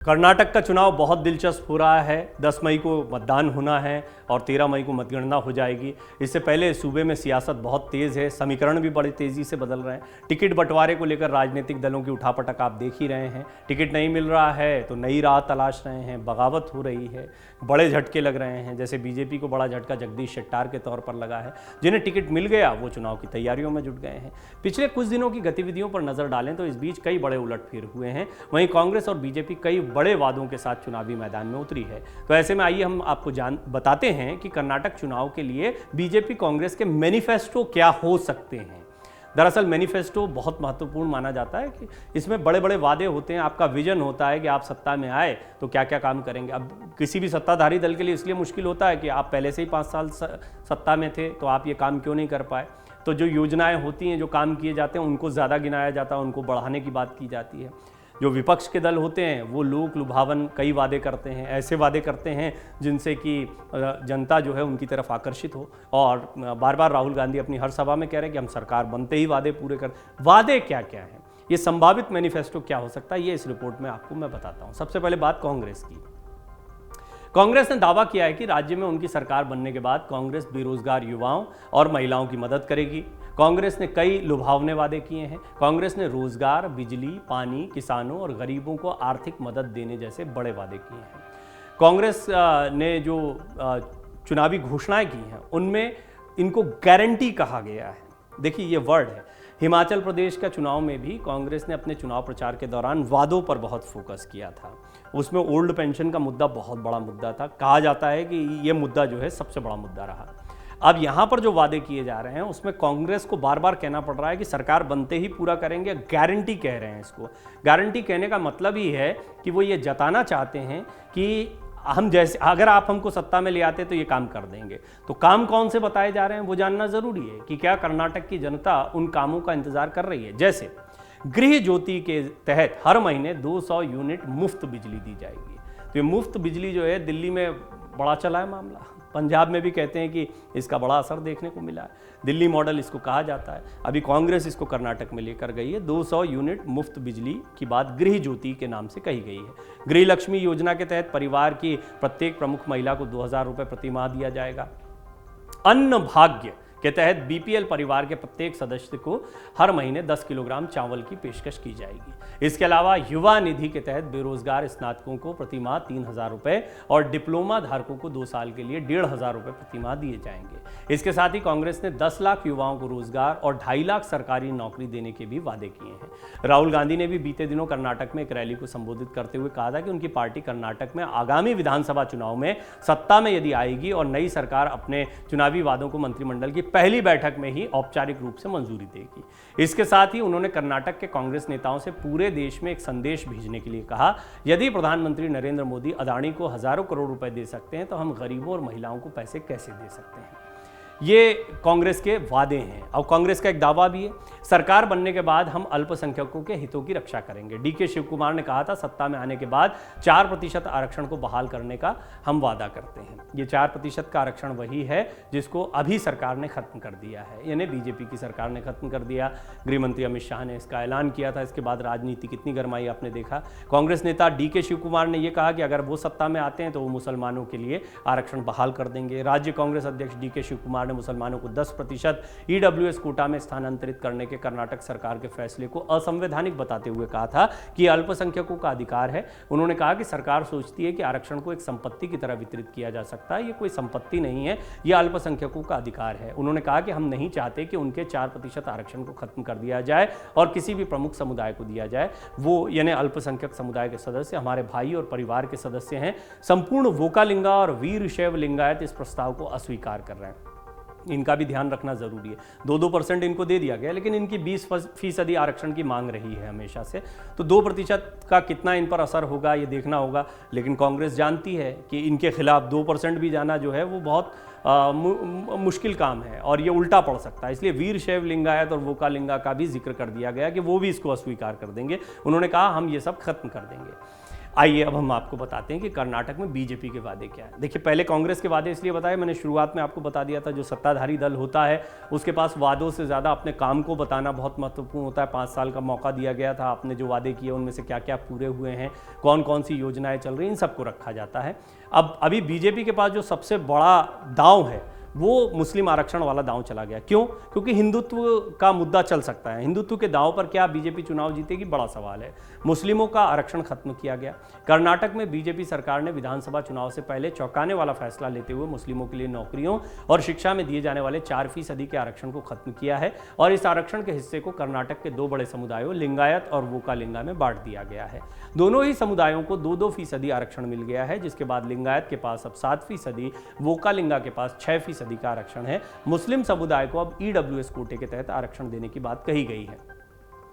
कर्नाटक का चुनाव बहुत दिलचस्प हो रहा है। 10 मई को मतदान होना है और 13 मई को मतगणना हो जाएगी। इससे पहले सूबे में सियासत बहुत तेज़ है, समीकरण भी बड़ी तेज़ी से बदल रहे हैं। टिकट बंटवारे को लेकर राजनीतिक दलों की उठापटक आप देख ही रहे हैं। टिकट नहीं मिल रहा है तो नई राह तलाश रहे हैं, बगावत हो रही है, बड़े झटके लग रहे हैं। जैसे बीजेपी को बड़ा झटका जगदीश शेट्टार के तौर पर लगा है। जिन्हें टिकट मिल गया वो चुनाव की तैयारियों में जुट गए हैं। पिछले कुछ दिनों की गतिविधियों पर नजर डालें तो इस बीच कई बड़े उलटफेर हुए हैं। वहीं कांग्रेस और बीजेपी कई बड़े वादों के साथ चुनावी मैदान में उतरी है। तो ऐसे में आइए हम आपको बताते हैं कि कर्नाटक चुनाव के लिए बीजेपी कांग्रेस के मैनिफेस्टो क्या हो सकते हैं। दरअसल मैनिफेस्टो बहुत महत्वपूर्ण माना जाता है कि इसमें बड़े बड़े वादे होते हैं, आपका विजन होता है कि आप सत्ता में आए तो क्या क्या काम करेंगे। अब किसी भी सत्ताधारी दल के लिए इसलिए मुश्किल होता है कि आप पहले से ही 5 साल सत्ता में थे तो आप ये काम क्यों नहीं कर पाए। तो जो योजनाएं होती हैं, जो काम किए जाते हैं, उनको ज़्यादा गिनाया जाता है, उनको बढ़ाने की बात की जाती है। जो विपक्ष के दल होते हैं वो लोक लुभावन कई वादे करते हैं, ऐसे वादे करते हैं जिनसे कि जनता जो है उनकी तरफ आकर्षित हो। और बार बार राहुल गांधी अपनी हर सभा में कह रहे हैं कि हम सरकार बनते ही वादे पूरे कर। वादे क्या क्या हैं, ये संभावित मैनिफेस्टो क्या हो सकता है, ये इस रिपोर्ट में आपको मैं बताता हूँ। सबसे पहले बात कांग्रेस की। कांग्रेस ने दावा किया है कि राज्य में उनकी सरकार बनने के बाद कांग्रेस बेरोजगार युवाओं और महिलाओं की मदद करेगी। कांग्रेस ने कई लुभावने वादे किए हैं। कांग्रेस ने रोजगार, बिजली, पानी, किसानों और गरीबों को आर्थिक मदद देने जैसे बड़े वादे किए हैं। कांग्रेस ने जो चुनावी घोषणाएं की हैं उनमें इनको गारंटी कहा गया है। देखिए ये वर्ड है। हिमाचल प्रदेश का चुनाव में भी कांग्रेस ने अपने चुनाव प्रचार के दौरान वादों पर बहुत फोकस किया था। उसमें ओल्ड पेंशन का मुद्दा बहुत बड़ा मुद्दा था। कहा जाता है कि ये मुद्दा जो है सबसे बड़ा मुद्दा रहा। अब यहाँ पर जो वादे किए जा रहे हैं उसमें कांग्रेस को बार बार कहना पड़ रहा है कि सरकार बनते ही पूरा करेंगे। गारंटी कह रहे हैं इसको। गारंटी कहने का मतलब ही है कि वो ये जताना चाहते हैं कि हम जैसे अगर आप हमको सत्ता में ले आते तो ये काम कर देंगे। तो काम कौन से बताए जा रहे हैं वो जानना जरूरी है कि क्या कर्नाटक की जनता उन कामों का इंतजार कर रही है। जैसे गृह ज्योति के तहत हर महीने 200 यूनिट मुफ्त बिजली दी जाएगी। तो ये मुफ्त बिजली जो है दिल्ली में बड़ा चला है मामला। पंजाब में भी कहते हैं कि इसका बड़ा असर देखने को मिला है। दिल्ली मॉडल इसको कहा जाता है। अभी कांग्रेस इसको कर्नाटक में लेकर गई है। 200 यूनिट मुफ्त बिजली की बात गृह ज्योति के नाम से कही गई है। गृह लक्ष्मी योजना के तहत परिवार की प्रत्येक प्रमुख महिला को 2000 रुपये प्रति माह दिया जाएगा। अन्न भाग्य के तहत बीपीएल परिवार के प्रत्येक सदस्य को हर महीने 10 किलोग्राम चावल की पेशकश की जाएगी। इसके अलावा युवा निधि के तहत बेरोजगार स्नातकों को प्रति माह 3000 रुपये और डिप्लोमा धारकों को 2 साल के लिए 1500 रुपये प्रति माह दिए जाएंगे। इसके साथ ही कांग्रेस ने 10 लाख युवाओं को रोजगार और 2.5 लाख सरकारी नौकरी देने के भी वादे किए हैं। राहुल गांधी ने भी बीते दिनों कर्नाटक में एक रैली को संबोधित करते हुए कहा था कि उनकी पार्टी कर्नाटक में आगामी विधानसभा चुनाव में सत्ता में यदि आएगी और नई सरकार अपने चुनावी वादों को मंत्रिमंडल की पहली बैठक में ही औपचारिक रूप से मंजूरी देगी। इसके साथ ही उन्होंने कर्नाटक के कांग्रेस नेताओं से पूरे देश में एक संदेश भेजने के लिए कहा, यदि प्रधानमंत्री नरेंद्र मोदी अदानी को हजारों करोड़ रुपए दे सकते हैं तो हम गरीबों और महिलाओं को पैसे कैसे दे सकते हैं। ये कांग्रेस के वादे हैं। और कांग्रेस का एक दावा भी है, सरकार बनने के बाद हम अल्पसंख्यकों के हितों की रक्षा करेंगे। डीके शिव कुमार ने कहा था सत्ता में आने के बाद 4% आरक्षण को बहाल करने का हम वादा करते हैं। ये 4% का आरक्षण वही है जिसको अभी सरकार ने खत्म कर दिया है, यानी बीजेपी की सरकार ने खत्म कर दिया। गृह मंत्री अमित शाह ने इसका ऐलान किया था। इसके बाद राजनीति कितनी गर्माई आपने देखा। कांग्रेस नेता डीके शिव कुमार ने यह कहा कि अगर वो सत्ता में आते हैं तो वो मुसलमानों के लिए आरक्षण बहाल कर देंगे। राज्य कांग्रेस अध्यक्ष डीके शिव कुमार मुसलमानों को 10% ईडब्ल्यूएस कोटा में स्थानांतरित करने के कर्नाटक सरकार के फैसले को असंवैधानिक बताते हुए कहा था कि अल्पसंख्यकों का अधिकार है। उन्होंने कहा कि सरकार सोचती है कि आरक्षण को एक संपत्ति की तरह वितरित किया जा सकता है। ये कोई संपत्ति नहीं है, यह अल्पसंख्यकों का अधिकार है। उन्होंने कहा कि हम नहीं चाहते कि उनके 4% आरक्षण को खत्म कर दिया जाए और किसी भी प्रमुख समुदाय को दिया जाए। वो यानी अल्पसंख्यक समुदाय के सदस्य हमारे भाई और परिवार के सदस्य हैं। संपूर्ण वोकालिंगा और वीरशैव लिंगायत इस प्रस्ताव को अस्वीकार कर रहे हैं। इनका भी ध्यान रखना जरूरी है। 2% इनको दे दिया गया, लेकिन इनकी 20% आरक्षण की मांग रही है हमेशा से। तो 2% का कितना इन पर असर होगा ये देखना होगा। लेकिन कांग्रेस जानती है कि इनके खिलाफ 2% भी जाना जो है वो बहुत मुश्किल काम है और ये उल्टा पड़ सकता है। इसलिए वीरशैव लिंगायत और वोकालिंगा का भी जिक्र कर दिया गया कि वो भी इसको अस्वीकार कर देंगे। उन्होंने कहा हम ये सब खत्म कर देंगे। आइए अब हम आपको बताते हैं कि कर्नाटक में बीजेपी के वादे क्या है। देखिए, पहले कांग्रेस के वादे इसलिए बताए, मैंने शुरुआत में आपको बता दिया था, जो सत्ताधारी दल होता है उसके पास वादों से ज़्यादा अपने काम को बताना बहुत महत्वपूर्ण होता है। 5 साल का मौका दिया गया था, आपने जो वादे किए उनमें से क्या क्या पूरे हुए हैं, कौन कौन सी योजनाएं चल रही हैं, इन सबको रखा जाता है। अब अभी बीजेपी के पास जो सबसे बड़ा दांव है वो मुस्लिम आरक्षण वाला दांव चला गया। क्यों? क्योंकि हिंदुत्व का मुद्दा चल सकता है। हिंदुत्व के दांव पर क्या बीजेपी चुनाव जीतेगी, बड़ा सवाल है। मुस्लिमों का आरक्षण खत्म किया गया। कर्नाटक में बीजेपी सरकार ने विधानसभा चुनाव से पहले चौंकाने वाला फैसला लेते हुए मुस्लिमों के लिए नौकरियों और शिक्षा में दिए जाने वाले 4% के आरक्षण को खत्म किया है और इस आरक्षण के हिस्से को कर्नाटक के 2 बड़े समुदायों लिंगायत और वोकालिंगा में बांट दिया गया है। दोनों ही समुदायों को 2-2% आरक्षण मिल गया है, जिसके बाद लिंगायत के पास अब 7%, वोकालिंगा के पास 6% का आरक्षण है। मुस्लिम समुदाय को अब ईडब्ल्यूएस कोटे के तहत आरक्षण देने की बात कही गई है।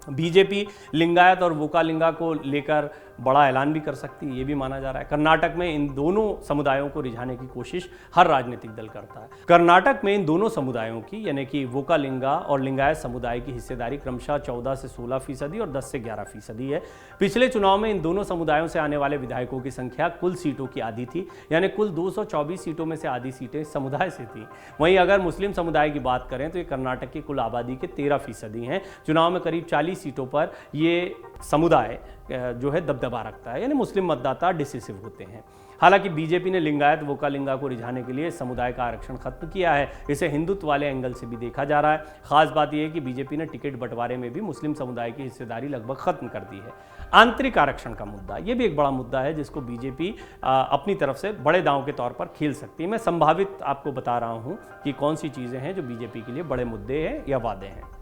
बीजेपी लिंगायत और वोकालिंगा को लेकर बड़ा ऐलान भी कर सकती है, ये भी माना जा रहा है। कर्नाटक में इन दोनों समुदायों को रिझाने की कोशिश हर राजनीतिक दल करता है। कर्नाटक में इन दोनों समुदायों की, यानी कि वोकालिंगा और लिंगायत समुदाय की हिस्सेदारी क्रमशः 14 से 16% और 10 से 11% है। पिछले चुनाव में इन दोनों समुदायों से आने वाले विधायकों की संख्या कुल सीटों की आधी थी, यानी कुल 224 सीटों में से आधी सीटें समुदाय से थी। वहीं अगर मुस्लिम समुदाय की बात करें तो ये कर्नाटक की कुल आबादी के 13% हैं। चुनाव में करीब 40 सीटों पर ये समुदाय जो है दबदबा रखता है, यानी मुस्लिम मतदाता डिसिसिव होते हैं। हालांकि बीजेपी ने लिंगायत वोकालिंगा को रिझाने के लिए समुदाय का आरक्षण खत्म किया है। इसे हिंदुत्व वाले एंगल से भी देखा जा रहा है। खास बात यह है कि बीजेपी ने टिकट बंटवारे में भी मुस्लिम समुदाय की हिस्सेदारी लगभग खत्म कर दी है। आंतरिक आरक्षण का मुद्दा, यह भी एक बड़ा मुद्दा है जिसको बीजेपी अपनी तरफ से बड़े दांव के तौर पर खेल सकती है। मैं संभावित आपको बता रहा हूं कि कौन सी चीजें हैं जो बीजेपी के लिए बड़े मुद्दे हैं या वादे हैं।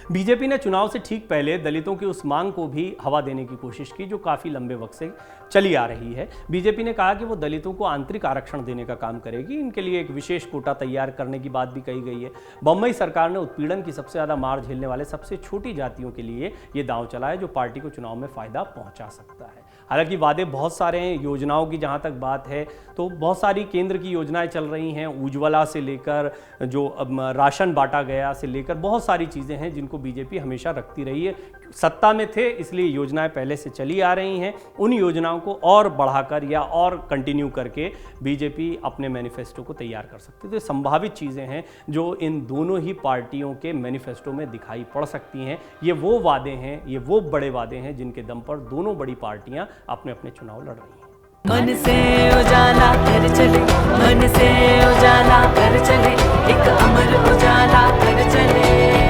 बीजेपी ने चुनाव से ठीक पहले दलितों की उस मांग को भी हवा देने की कोशिश की जो काफ़ी लंबे वक्त से चली आ रही है। बीजेपी ने कहा कि वो दलितों को आंतरिक आरक्षण देने का काम करेगी। इनके लिए एक विशेष कोटा तैयार करने की बात भी कही गई है। बम्बई सरकार ने उत्पीड़न की सबसे ज़्यादा मार झेलने वाले सबसे छोटी जातियों के लिए ये दांव चलाया जो पार्टी को चुनाव में फ़ायदा पहुँचा सकता है। हालांकि वादे बहुत सारे हैं। योजनाओं की जहाँ तक बात है तो बहुत सारी केंद्र की योजनाएं चल रही हैं, उज्ज्वला से लेकर जो राशन बांटा गया से लेकर बहुत सारी चीज़ें हैं जिनको बीजेपी हमेशा रखती रही है। सत्ता में थे इसलिए योजनाएं पहले से चली आ रही हैं। उन योजनाओं को और बढ़ाकर या और कंटिन्यू करके बीजेपी अपने मैनिफेस्टो को तैयार कर सकती है। तो संभावित चीज़ें हैं जो इन दोनों ही पार्टियों के मैनिफेस्टो में दिखाई पड़ सकती हैं। ये वो वादे हैं, ये वो बड़े वादे हैं जिनके दम पर दोनों बड़ी पार्टियां अपने अपने चुनाव लड़ रही हैं। मन से उजाला कर चले, मन से उजाला कर चले, एक अमर उजाला कर चले।